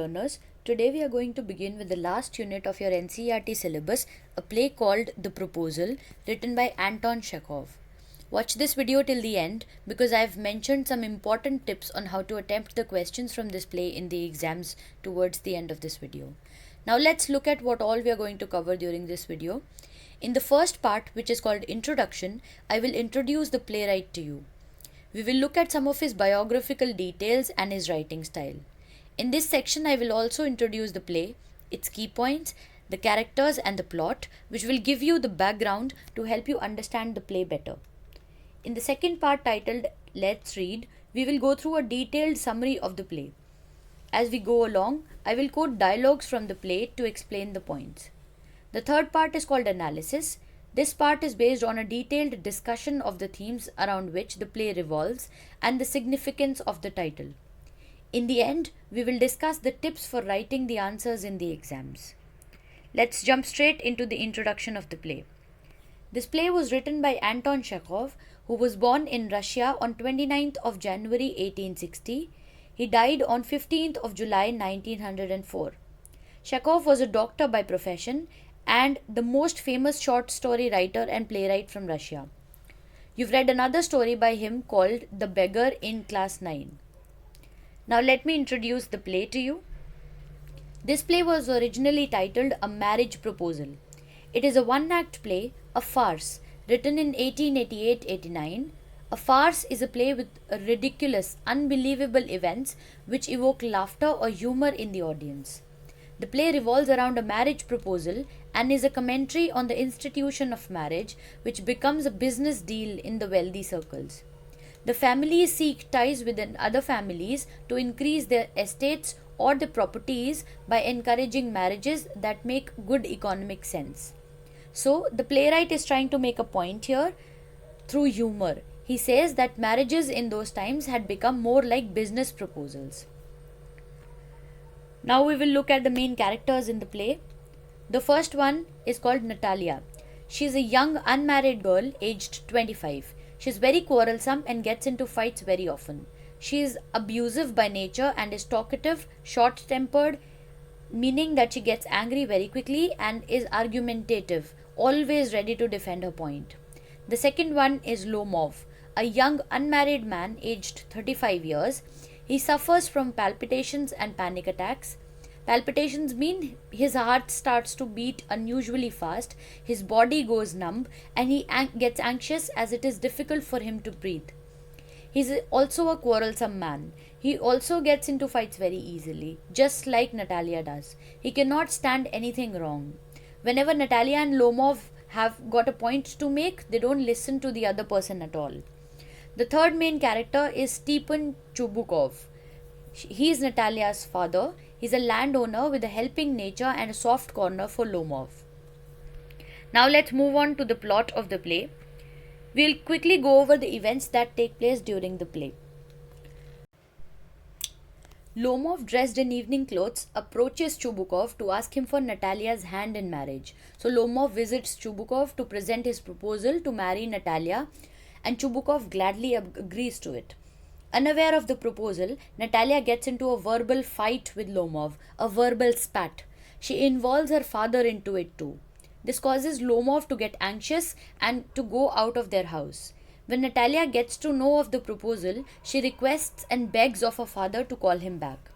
learners. Today we are going to begin with the last unit of your NCERT syllabus, a play called The Proposal, written by Anton Chekhov. Watch this video till the end because I have mentioned some important tips on how to attempt the questions from this play in the exams towards the end of this video. Now let's look at what all we are going to cover during this video. In the first part, which is called Introduction, I will introduce the playwright to you. We will look at some of his biographical details and his writing style. In this section, I will also introduce the play, its key points, the characters and the plot, which will give you the background to help you understand the play better. In the second part titled Let's Read, we will go through a detailed summary of the play. As we go along, I will quote dialogues from the play to explain the points. The third part is called Analysis. This part is based on a detailed discussion of the themes around which the play revolves and the significance of the title. In the end, we will discuss the tips for writing the answers in the exams. Let's jump straight into the introduction of the play. This play was written by Anton Chekhov, who was born in Russia on 29th of January 1860. He died on 15th of July 1904. Chekhov was a doctor by profession and the most famous short story writer and playwright from Russia. You've read another story by him called The Beggar in Class 9. Now let me introduce the play to you. This play was originally titled A Marriage Proposal. It is a one-act play, a farce, written in 1888-89. A farce is a play with ridiculous, unbelievable events which evoke laughter or humor in the audience. The play revolves around a marriage proposal and is a commentary on the institution of marriage, which becomes a business deal in the wealthy circles. The families seek ties with other families to increase their estates or their properties by encouraging marriages that make good economic sense. So, the playwright is trying to make a point here through humor. He says that marriages in those times had become more like business proposals. Now we will look at the main characters in the play. The first one is called Natalia. She is a young unmarried girl aged 25. She is very quarrelsome and gets into fights very often. She is abusive by nature and is talkative, short-tempered, meaning that she gets angry very quickly and is argumentative, always ready to defend her point. The second one is Lomov, a young unmarried man aged 35 years. He suffers from palpitations and panic attacks. Palpitations mean his heart starts to beat unusually fast, his body goes numb, and he gets anxious as it is difficult for him to breathe. He is also a quarrelsome man. He also gets into fights very easily, just like Natalia does. He cannot stand anything wrong. Whenever Natalia and Lomov have got a point to make, they don't listen to the other person at all. The third main character is Stepan Chubukov. He is Natalia's father. He is a landowner with a helping nature and a soft corner for Lomov. Now let's move on to the plot of the play. We'll quickly go over the events that take place during the play. Lomov, dressed in evening clothes, approaches Chubukov to ask him for Natalia's hand in marriage. So Lomov visits Chubukov to present his proposal to marry Natalia, and Chubukov gladly agrees to it. Unaware of the proposal, Natalia gets into a verbal fight with Lomov, a verbal spat. She involves her father into it too. This causes Lomov to get anxious and to go out of their house. When Natalia gets to know of the proposal, she requests and begs of her father to call him back.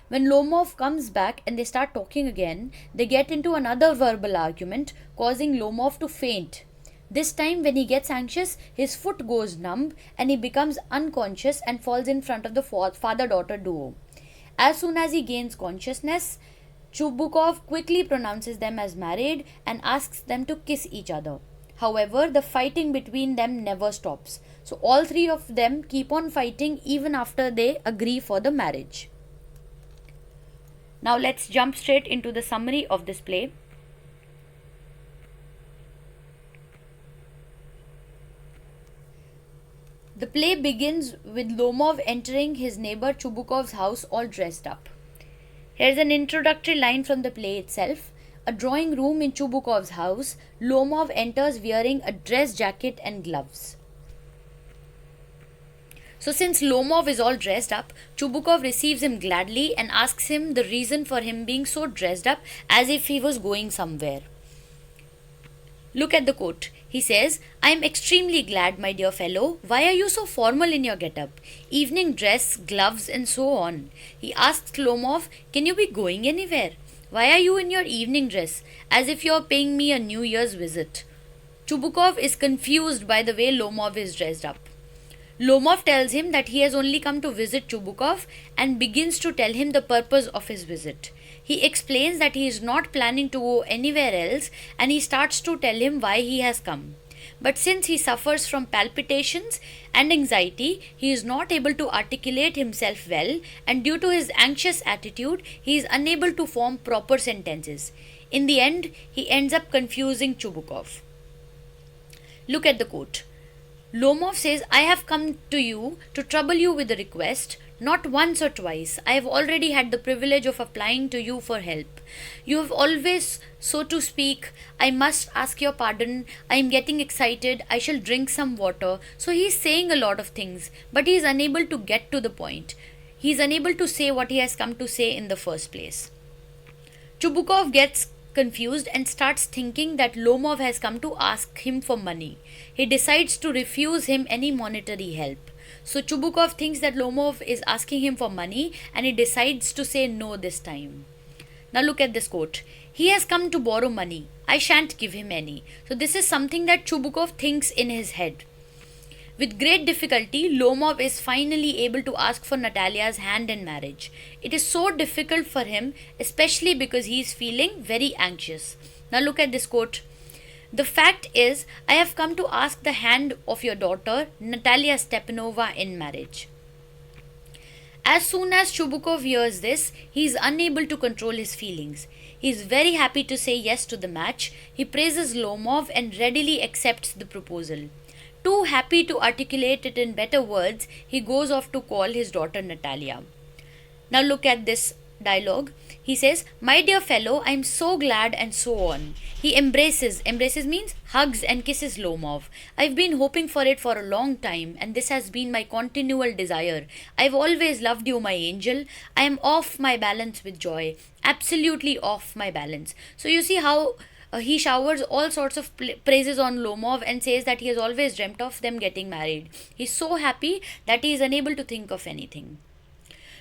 When Lomov comes back and they start talking again, they get into another verbal argument, causing Lomov to faint. This time, when he gets anxious, his foot goes numb and he becomes unconscious and falls in front of the father-daughter duo. As soon as he gains consciousness, Chubukov quickly pronounces them as married and asks them to kiss each other. However, the fighting between them never stops. So all three of them keep on fighting even after they agree for the marriage. Now let's jump straight into the summary of this play. The play begins with Lomov entering his neighbor Chubukov's house all dressed up. Here's an introductory line from the play itself. A drawing room in Chubukov's house. Lomov enters wearing a dress jacket and gloves. So since Lomov is all dressed up, Chubukov receives him gladly and asks him the reason for him being so dressed up as if he was going somewhere. Look at the quote. He says, I am extremely glad, my dear fellow. Why are you so formal in your get-up? Evening dress, gloves, and so on. He asks Lomov, can you be going anywhere? Why are you in your evening dress? As if you are paying me a New Year's visit. Chubukov is confused by the way Lomov is dressed up. Lomov tells him that he has only come to visit Chubukov and begins to tell him the purpose of his visit. He explains that he is not planning to go anywhere else and he starts to tell him why he has come. But since he suffers from palpitations and anxiety, he is not able to articulate himself well, and due to his anxious attitude, he is unable to form proper sentences. In the end, he ends up confusing Chubukov. Look at the quote. Lomov says, I have come to you to trouble you with a request, not once or twice. I have already had the privilege of applying to you for help. You have always, so to speak, I must ask your pardon. I am getting excited. I shall drink some water. So he is saying a lot of things, but he is unable to get to the point. He is unable to say what he has come to say in the first place. Chubukov gets confused and starts thinking that Lomov has come to ask him for money. He decides to refuse him any monetary help. So Chubukov thinks that Lomov is asking him for money and he decides to say no this time. Now look at this quote. He has come to borrow money. I shan't give him any. So this is something that Chubukov thinks in his head. With great difficulty, Lomov is finally able to ask for Natalia's hand in marriage. It is so difficult for him, especially because he is feeling very anxious. Now look at this quote. The fact is, I have come to ask the hand of your daughter, Natalia Stepanova, in marriage. As soon as Chubukov hears this, he is unable to control his feelings. He is very happy to say yes to the match. He praises Lomov and readily accepts the proposal. Too happy to articulate it in better words, he goes off to call his daughter Natalia. Now look at this dialogue. He says, my dear fellow, I am so glad, and so on. He embraces means hugs and kisses Lomov. I've been hoping for it for a long time, and this has been my continual desire. I've always loved you, my angel. I am off my balance with joy. Absolutely off my balance. So you see how he showers all sorts of praises on Lomov and says that he has always dreamt of them getting married. He's so happy that he is unable to think of anything.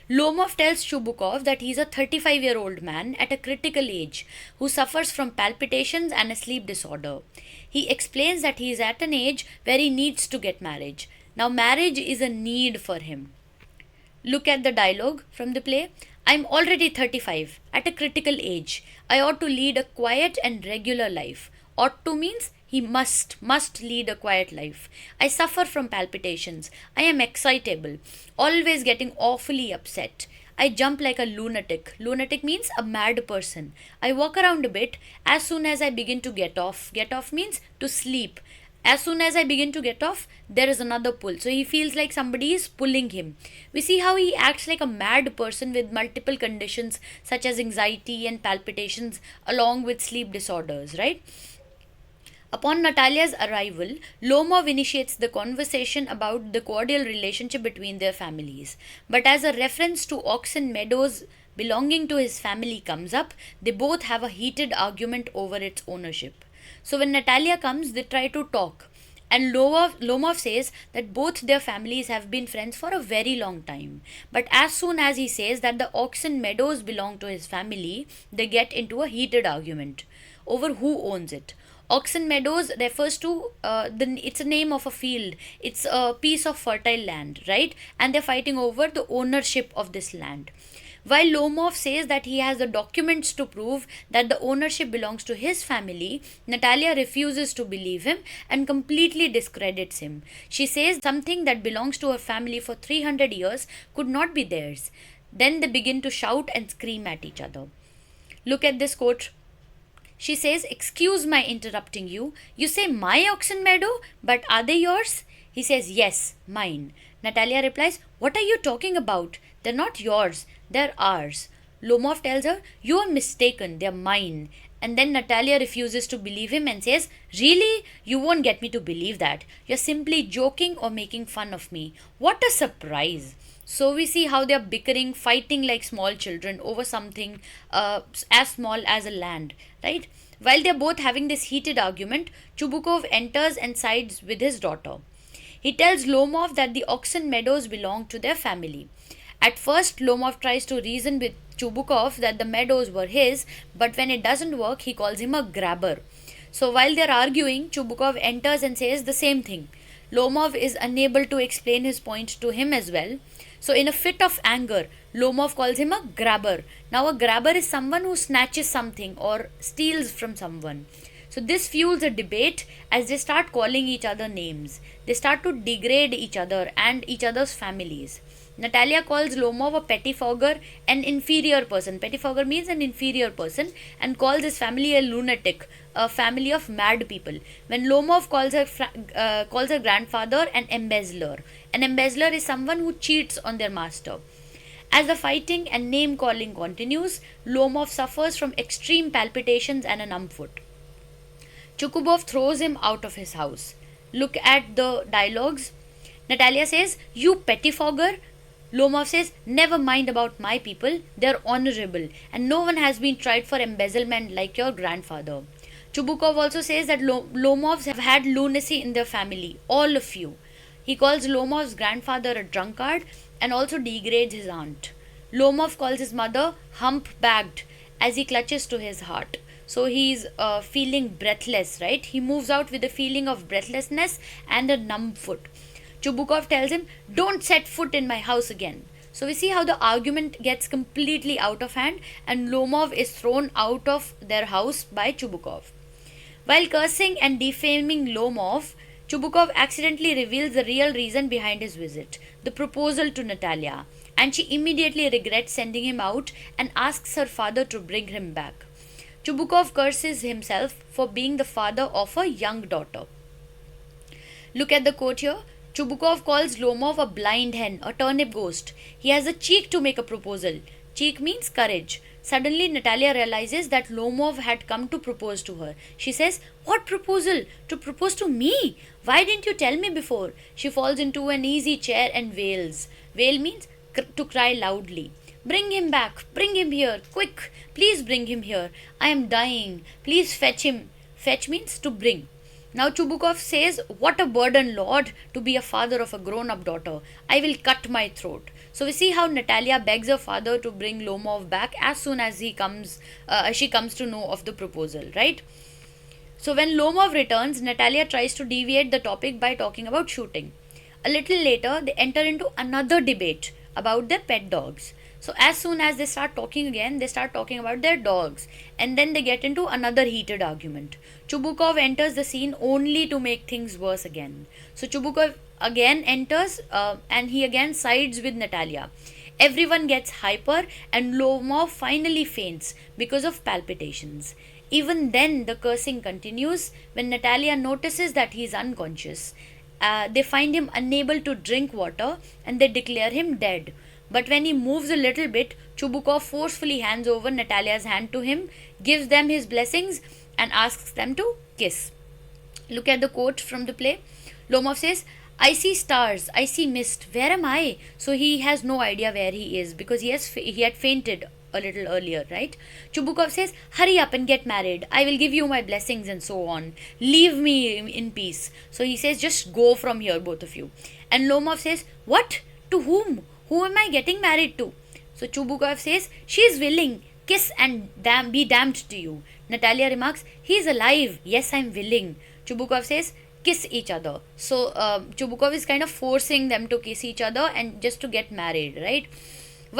Lomov tells Chubukov that he is a 35-year-old man at a critical age who suffers from palpitations and a sleep disorder. He explains that he is at an age where he needs to get married. Now marriage is a need for him. Look at the dialogue from the play. I am already 35, at a critical age. I ought to lead a quiet and regular life. Ought to means he must lead a quiet life. I suffer from palpitations. I am excitable, always getting awfully upset. I jump like a lunatic. Lunatic means a mad person. I walk around a bit as soon as I begin to get off. Get off means to sleep. As soon as I begin to get off, there is another pull. So he feels like somebody is pulling him. We see how he acts like a mad person with multiple conditions such as anxiety and palpitations along with sleep disorders, right? Upon Natalia's arrival, Lomov initiates the conversation about the cordial relationship between their families. But as a reference to Oxen Meadows belonging to his family comes up, they both have a heated argument over its ownership. So when Natalia comes, they try to talk. And Lomov says that both their families have been friends for a very long time. But as soon as he says that the Oxen Meadows belong to his family, they get into a heated argument over who owns it. Oxen Meadows refers to, it's a name of a field. It's a piece of fertile land, right? And they're fighting over the ownership of this land. While Lomov says that he has the documents to prove that the ownership belongs to his family, Natalia refuses to believe him and completely discredits him. She says something that belongs to her family for 300 years could not be theirs. Then they begin to shout and scream at each other. Look at this quote. She says, excuse my interrupting you. You say my Oxen Meadow, but are they yours? He says, yes, mine. Natalia replies, what are you talking about? They're not yours, they're ours. Lomov tells her, you are mistaken, they're mine. And then Natalia refuses to believe him and says, "Really? You won't get me to believe that. You're simply joking or making fun of me. What a surprise." So we see how they're bickering, fighting like small children over something as small as a land, right? While they're both having this heated argument, Chubukov enters and sides with his daughter. He tells Lomov that the oxen meadows belong to their family. At first, Lomov tries to reason with Chubukov that the meadows were his, but when it doesn't work, he calls him a grabber. So while they're arguing, Chubukov enters and says the same thing. Lomov is unable to explain his point to him as well. So, in a fit of anger, Lomov calls him a grabber. Now, a grabber is someone who snatches something or steals from someone. So, this fuels a debate as they start calling each other names. They start to degrade each other and each other's families. Natalia calls Lomov a pettifogger, an inferior person. Pettifogger means an inferior person, and calls his family a lunatic, a family of mad people. When Lomov calls her grandfather an embezzler. An embezzler is someone who cheats on their master. As the fighting and name calling continues, Lomov suffers from extreme palpitations and a numb foot. Chubukov throws him out of his house. Look at the dialogues. Natalia says, "You pettifogger." Lomov says, "Never mind about my people, they're honorable, and no one has been tried for embezzlement like your grandfather." Chubukov also says that Lomovs have had lunacy in their family, all of you. He calls Lomov's grandfather a drunkard and also degrades his aunt. Lomov calls his mother hump-backed as he clutches to his heart. So he's feeling breathless, right? He moves out with a feeling of breathlessness and a numb foot. Chubukov tells him, "Don't set foot in my house again." So we see how the argument gets completely out of hand and Lomov is thrown out of their house by Chubukov. While cursing and defaming Lomov, Chubukov accidentally reveals the real reason behind his visit, the proposal to Natalia, and she immediately regrets sending him out and asks her father to bring him back. Chubukov curses himself for being the father of a young daughter. Look at the quote here. Chubukov calls Lomov a blind hen, a turnip ghost. He has the cheek to make a proposal. Cheek means courage. Suddenly, Natalia realizes that Lomov had come to propose to her. She says, "What proposal? To propose to me? Why didn't you tell me before?" She falls into an easy chair and wails. Wail means to cry loudly. "Bring him back. Bring him here. Quick. Please bring him here. I am dying. Please fetch him." Fetch means to bring. Now Chubukov says, "What a burden, Lord, to be a father of a grown-up daughter. I will cut my throat." So we see how Natalia begs her father to bring Lomov back as soon as she comes to know of the proposal, right? So when Lomov returns, Natalia tries to deviate the topic by talking about shooting. A little later, they enter into another debate about their pet dogs. So as soon as they start talking again, they start talking about their dogs. And then they get into another heated argument. Chubukov enters the scene only to make things worse again. So Chubukov again enters and he again sides with Natalia. Everyone gets hyper and Lomov finally faints because of palpitations. Even then, the cursing continues when Natalia notices that he is unconscious. They find him unable to drink water and they declare him dead. But when he moves a little bit, Chubukov forcefully hands over Natalia's hand to him, gives them his blessings, and asks them to kiss. Look at the quote from the play. Lomov says, "I see stars, I see mist. Where am I?" So he has no idea where he is because he had fainted a little earlier, right? Chubukov says, "Hurry up and get married. I will give you my blessings," and so on. "Leave me in peace." So he says, "Just go from here, both of you." And Lomov says, "What? To whom? Who am I getting married to?" So Chubukov says, "She is willing. Kiss and be damned to you." Natalia remarks, "He is alive. Yes, I am willing." Chubukov says, "Kiss each other." So Chubukov is kind of forcing them to kiss each other and just to get married, right?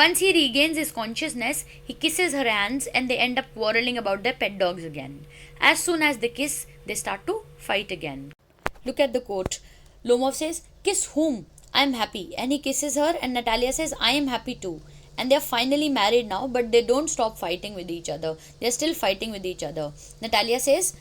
Once he regains his consciousness, he kisses her hands and they end up quarreling about their pet dogs again. As soon as they kiss, they start to fight again. Look at the quote. Lomov says, "Kiss whom? I am happy." And he kisses her and Natalia says, "I am happy too." And they are finally married now, but they don't stop fighting with each other. They are still fighting with each other. Natalia says,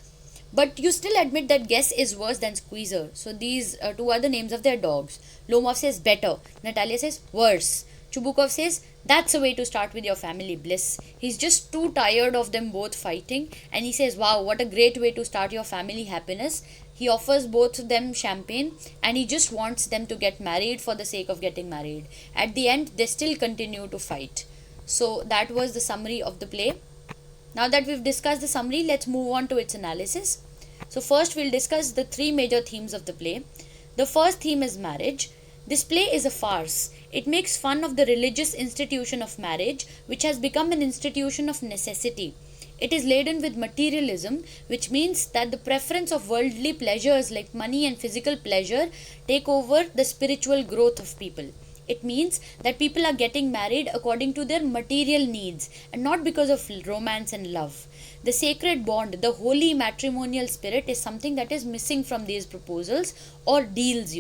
"But you still admit that Guess is worse than Squeezer." So these two are the names of their dogs. Lomov says, "Better." Natalia says, "Worse." Chubukov says, That's a way to start with your family bliss. He's just too tired of them both fighting, and he says, wow, what a great way to start your family happiness. He offers both of them champagne, and he just wants them to get married for the sake of getting married. At the end, they still continue to fight. So, that was the summary of the play. Now that we've discussed the summary, let's move on to its analysis. So, first, we'll discuss the three major themes of the play. The first theme is marriage. This play is a farce. It makes fun of the religious institution of marriage, which has become an institution of necessity. It is laden with materialism, which means that the preference of worldly pleasures like money and physical pleasure take over the spiritual growth of people. It means that people are getting married according to their material needs and not because of romance and love. The sacred bond, the holy matrimonial spirit, is something that is missing from these proposals or deals.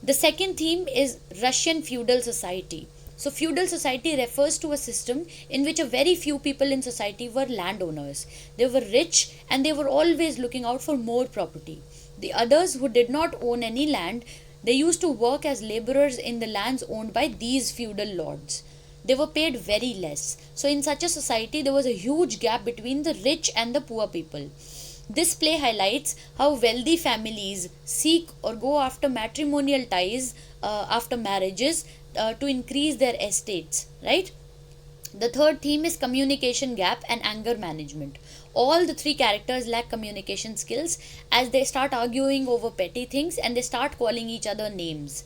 The second theme is Russian feudal society. So, feudal society refers to a system in which a very few people in society were landowners. They were rich and they were always looking out for more property. The others who did not own any land, they used to work as laborers in the lands owned by these feudal lords. They were paid very less. So, in such a society, there was a huge gap between the rich and the poor people. This play highlights how wealthy families seek or go after matrimonial ties after marriages to increase their estates, right? The third theme is communication gap and anger management. All the three characters lack communication skills as they start arguing over petty things and they start calling each other names.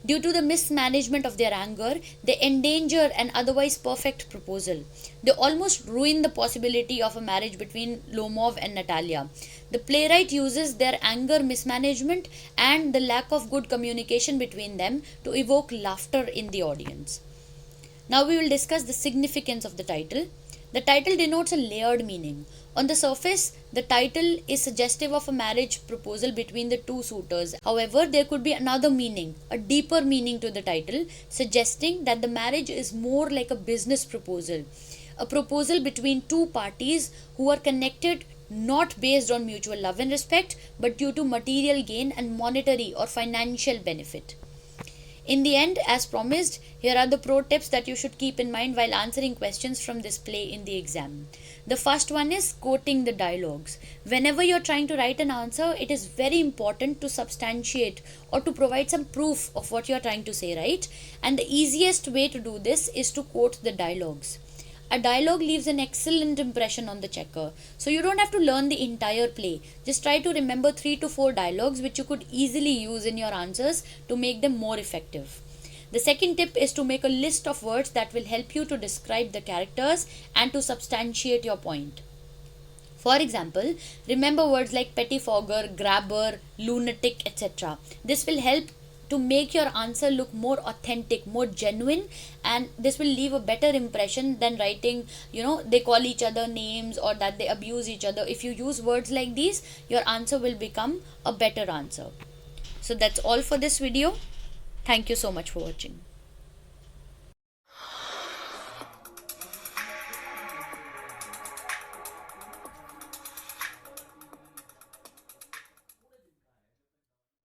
Due to the mismanagement of their anger, they endanger an otherwise perfect proposal. They almost ruin the possibility of a marriage between Lomov and Natalia. The playwright uses their anger mismanagement and the lack of good communication between them to evoke laughter in the audience. Now we will discuss the significance of the title. The title denotes a layered meaning. On the surface, the title is suggestive of a marriage proposal between the two suitors. However, there could be another meaning, a deeper meaning to the title, suggesting that the marriage is more like a business proposal. A proposal between two parties who are connected not based on mutual love and respect, but due to material gain and monetary or financial benefit. In the end, as promised, here are the pro tips that you should keep in mind while answering questions from this play in the exam. The first one is quoting the dialogues. Whenever you're trying to write an answer, it is very important to substantiate or to provide some proof of what you're trying to say, right? And the easiest way to do this is to quote the dialogues. A dialogue leaves an excellent impression on the checker. So you don't have to learn the entire play. Just try to remember 3 to 4 dialogues which you could easily use in your answers to make them more effective. The second tip is to make a list of words that will help you to describe the characters and to substantiate your point. For example, remember words like pettifogger, grabber, lunatic, etc. This will help to make your answer look more authentic, more genuine, and this will leave a better impression than writing, they call each other names or that they abuse each other. If you use words like these, your answer will become a better answer. So that's all for this video. Thank you so much for watching.